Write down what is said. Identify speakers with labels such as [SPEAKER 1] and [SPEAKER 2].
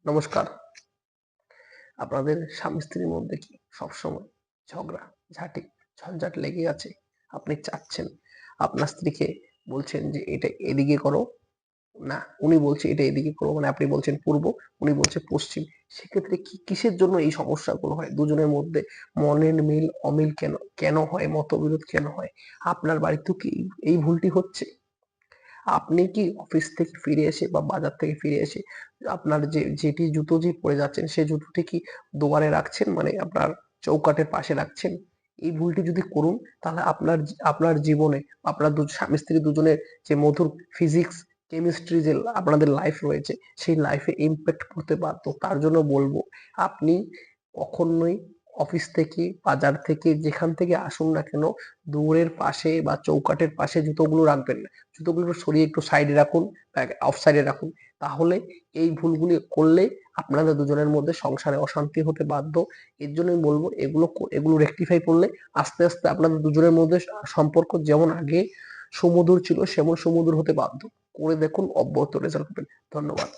[SPEAKER 1] নমস্কার। আপনাদের স্বামী স্ত্রীর মধ্যে কি সবসময় ঝগড়া, ঝাঁটি, ঝঞ্ঝাট লেগেই আছে? আপনি চাচ্ছেন আপনার স্ত্রীকে বলছেন যে এটা এদিকে করো, না উনি বলছে এটা এদিকে করো, মানে আপনি বলছেন পূর্ব, উনি বলছে পশ্চিম। সেক্ষেত্রে কিসের জন্য এই সমস্যাগুলো হয়? দুজনের মধ্যে মনের মিল অমিল কেন কেন হয়? মতবিরোধ কেন হয়? আপনার বাড়িতেও কি এই ভুলটি হচ্ছে? আপনি কি অফিস থেকে ফিরে এসে বা বাজার থেকে ফিরে এসে আপনার যেটি জুতো যে পরে যাচ্ছেন সেই জুতোটি কি দোয়ারে রাখছেন, মানে আপনার চৌকাঠের পাশে রাখছেন? এই ভুলটি যদি করুন তাহলে আপনার জীবনে আপনার স্বামী স্ত্রী দুজনের যে মধুর ফিজিক্স কেমিস্ট্রি যে আপনাদের লাইফ রয়েছে সেই লাইফে ইম্প্যাক্ট পড়তে বাধ্য। তার জন্য বলবো আপনি কখনোই অফিস থেকে বাজার থেকে যেখান থেকে আসুন না কেন দৌড়ের পাশে বা চৌকাঠের পাশে জুতোগুলো রাখবেন না। জুতোগুলো সরিয়ে একটু সাইডে রাখুন, অফ সাইডে রাখুন। তাহলে এই ভুলগুলি করলে আপনাদের দুজনের মধ্যে সংসারে অশান্তি হতে বাধ্য। এর জন্যই বলবো এগুলো রেকটিফাই করলে আস্তে আস্তে আপনাদের দুজনের মধ্যে সম্পর্ক যেমন আগে সুমধুর ছিল সেমন সুমধুর হতে বাধ্য। করে দেখুন, অব্যহত রেজাল্ট পাবেন। ধন্যবাদ।